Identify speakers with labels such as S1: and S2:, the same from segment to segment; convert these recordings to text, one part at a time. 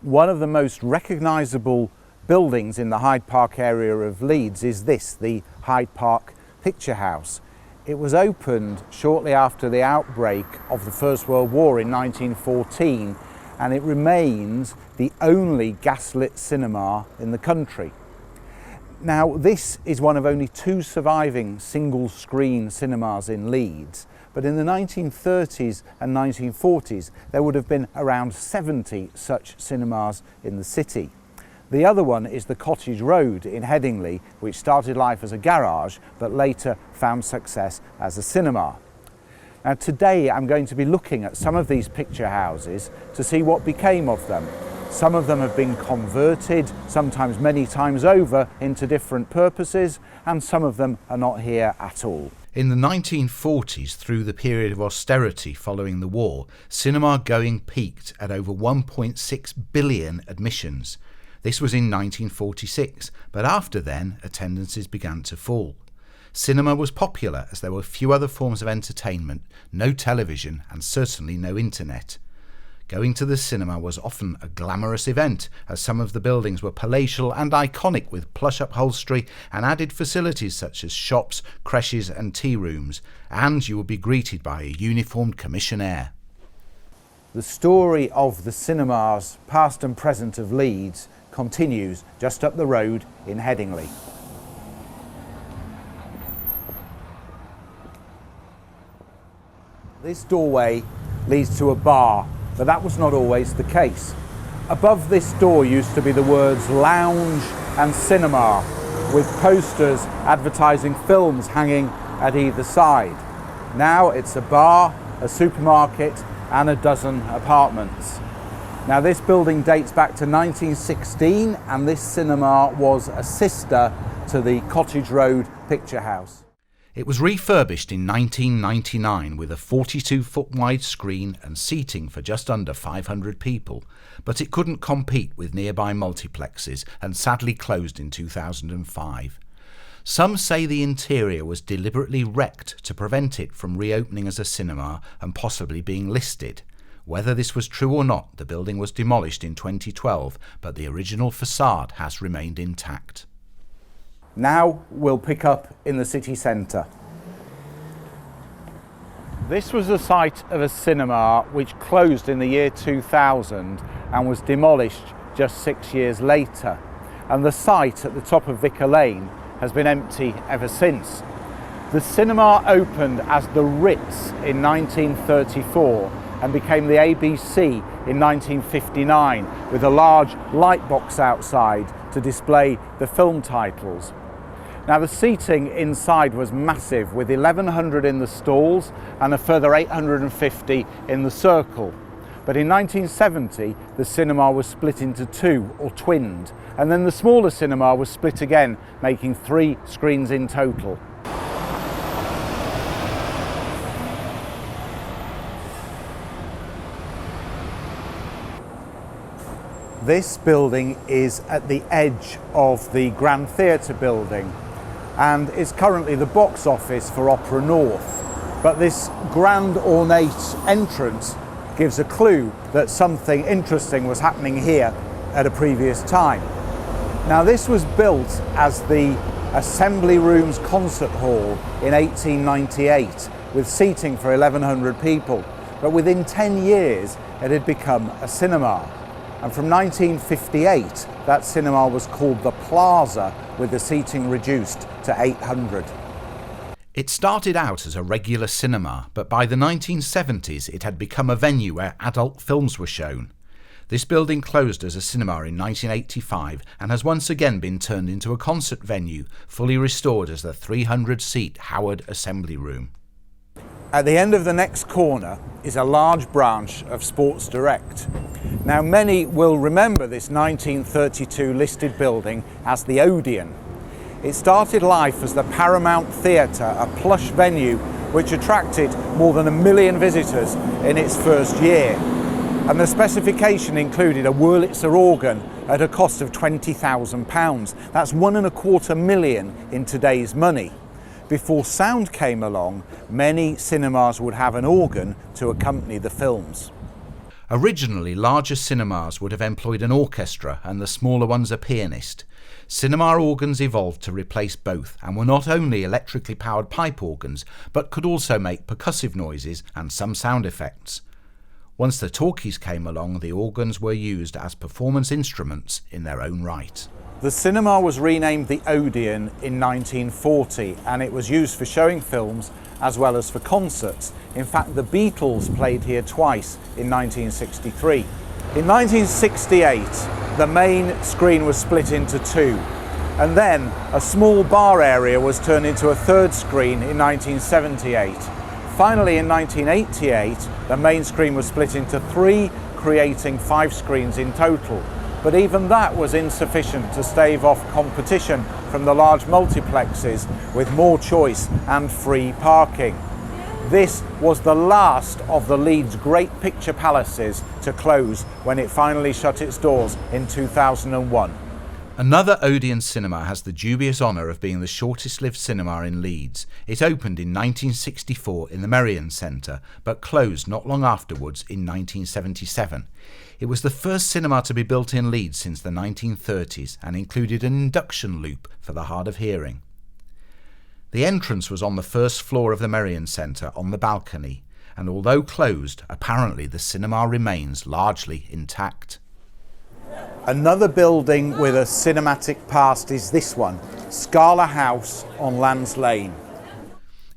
S1: One of the most recognisable buildings in the Hyde Park area of Leeds is this, the Hyde Park Picture House. It was opened shortly after the outbreak of the First World War in 1914, and it remains the only gaslit cinema in the country. Now, this is one of only two surviving single-screen cinemas in Leeds, but in the 1930s and 1940s there would have been around 70 such cinemas in the city. The other one is the Cottage Road in Headingley, which started life as a garage but later found success as a cinema. Now today I'm going to be looking at some of these picture houses to see what became of them. Some of them have been converted, sometimes many times over, into different purposes, and some of them are not here at all.
S2: In the 1940s, through the period of austerity following the war, cinema going peaked at over 1.6 billion admissions. This was in 1946, but after then, attendances began to fall. Cinema was popular as there were few other forms of entertainment, no television, and certainly no internet. Going to the cinema was often a glamorous event, as some of the buildings were palatial and iconic with plush upholstery and added facilities such as shops, creches and tea rooms, and you would be greeted by a uniformed commissionaire.
S1: The story of the cinemas, past and present of Leeds, continues just up the road in Headingley. This doorway leads to a bar, but that was not always the case. Above this door used to be the words lounge and cinema, with posters advertising films hanging at either side. Now it's a bar, a supermarket and a dozen apartments. Now this building dates back to 1916, and this cinema was a sister to the Cottage Road Picture House.
S2: It was refurbished in 1999 with a 42-foot wide screen and seating for just under 500 people, but it couldn't compete with nearby multiplexes and sadly closed in 2005. Some say the interior was deliberately wrecked to prevent it from reopening as a cinema and possibly being listed. Whether this was true or not, the building was demolished in 2012, but the original facade has remained intact.
S1: Now we'll pick up in the city centre. This was the site of a cinema which closed in the year 2000 and was demolished just 6 years later. And the site at the top of Vicar Lane has been empty ever since. The cinema opened as the Ritz in 1934 and became the ABC in 1959 with a large light box outside to display the film titles. Now the seating inside was massive, with 1,100 in the stalls and a further 850 in the circle. But in 1970 the cinema was split into two, or twinned, and then the smaller cinema was split again, making 3 screens in total. This building is at the edge of the Grand Theatre building and is currently the box office for Opera North. But this grand ornate entrance gives a clue that something interesting was happening here at a previous time. Now this was built as the Assembly Rooms Concert Hall in 1898 with seating for 1,100 people, but within 10 years it had become a cinema. And from 1958, that cinema was called the Plaza, with the seating reduced to 800.
S2: It started out as a regular cinema, but by the 1970s it had become a venue where adult films were shown. This building closed as a cinema in 1985 and has once again been turned into a concert venue, fully restored as the 300-seat Howard Assembly Room.
S1: At the end of the next corner is a large branch of Sports Direct. Now many will remember this 1932 listed building as the Odeon. It started life as the Paramount Theatre, a plush venue which attracted more than 1 million visitors in its first year. And the specification included a Wurlitzer organ at a cost of £20,000. That's £1.25 million in today's money. Before sound came along, many cinemas would have an organ to accompany the films.
S2: Originally, larger cinemas would have employed an orchestra and the smaller ones a pianist. Cinema organs evolved to replace both and were not only electrically powered pipe organs, but could also make percussive noises and some sound effects. Once the talkies came along, the organs were used as performance instruments in their own right.
S1: The cinema was renamed the Odeon in 1940, and it was used for showing films as well as for concerts. In fact, the Beatles played here twice in 1963. In 1968, the main screen was split into two, and then a small bar area was turned into a third screen in 1978. Finally, in 1988, the main screen was split into three, creating 5 screens in total. But even that was insufficient to stave off competition from the large multiplexes with more choice and free parking. This was the last of the Leeds Great Picture Palaces to close when it finally shut its doors in 2001.
S2: Another Odeon cinema has the dubious honour of being the shortest-lived cinema in Leeds. It opened in 1964 in the Merrion Centre, but closed not long afterwards in 1977. It was the first cinema to be built in Leeds since the 1930s and included an induction loop for the hard of hearing. The entrance was on the first floor of the Merrion Centre on the balcony, and although closed, apparently the cinema remains largely intact.
S1: Another building with a cinematic past is this one, Scala House on Lands Lane.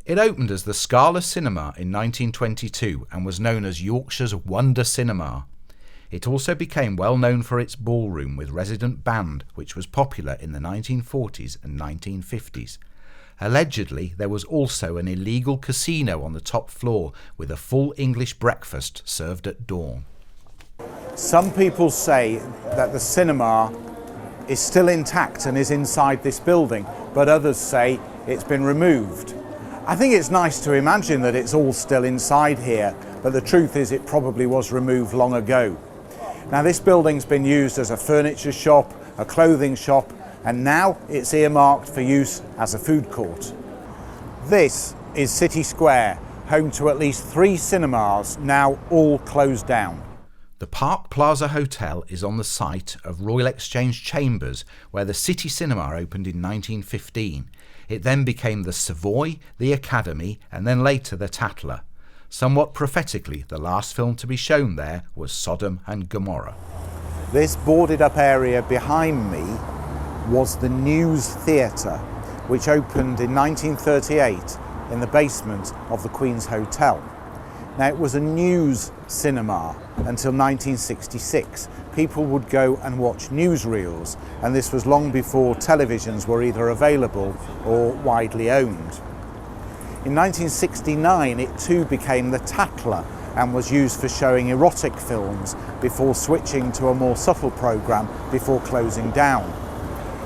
S2: It opened as the Scala Cinema in 1922 and was known as Yorkshire's Wonder Cinema. It also became well known for its ballroom with resident band, which was popular in the 1940s and 1950s. Allegedly, there was also an illegal casino on the top floor with a full English breakfast served at dawn.
S1: Some people say that the cinema is still intact and is inside this building, but others say it's been removed. I think it's nice to imagine that it's all still inside here, but the truth is it probably was removed long ago. Now, this building's been used as a furniture shop, a clothing shop, and now it's earmarked for use as a food court. This is City Square, home to at least 3 cinemas, now all closed down.
S2: The Park Plaza Hotel is on the site of Royal Exchange Chambers, where the City Cinema opened in 1915. It then became the Savoy, the Academy, and then later the Tatler. Somewhat prophetically, the last film to be shown there was Sodom and Gomorrah.
S1: This boarded up area behind me was the News Theatre, which opened in 1938 in the basement of the Queen's Hotel. Now, it was a news cinema until 1966. People would go and watch newsreels, and this was long before televisions were either available or widely owned. In 1969, it too became the Tatler and was used for showing erotic films before switching to a more subtle programme before closing down.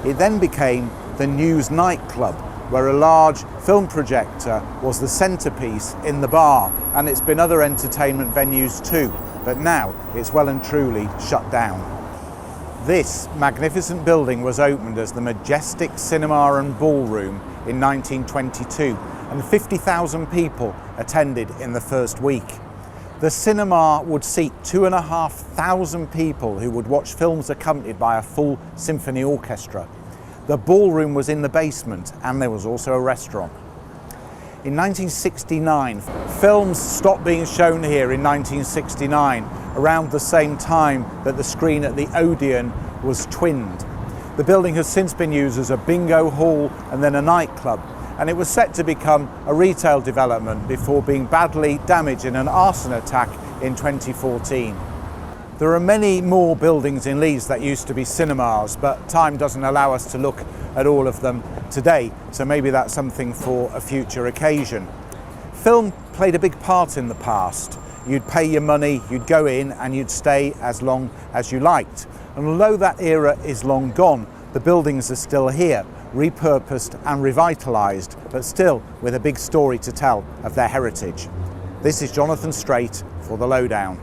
S1: It then became the News nightclub, where a large film projector was the centrepiece in the bar, and it's been other entertainment venues too, but now it's well and truly shut down. This magnificent building was opened as the Majestic Cinema and Ballroom in 1922, and 50,000 people attended in the first week. The cinema would seat 2,500 people who would watch films accompanied by a full symphony orchestra. The ballroom was in the basement, and there was also a restaurant. In 1969, films stopped being shown here in 1969, around the same time that the screen at the Odeon was twinned. The building has since been used as a bingo hall and then a nightclub, and it was set to become a retail development before being badly damaged in an arson attack in 2014. There are many more buildings in Leeds that used to be cinemas, but time doesn't allow us to look at all of them today, so maybe that's something for a future occasion. Film played a big part in the past. You'd pay your money, you'd go in, and you'd stay as long as you liked. And although that era is long gone, the buildings are still here, repurposed and revitalised, but still with a big story to tell of their heritage. This is Jonathan Straight for The Lowdown.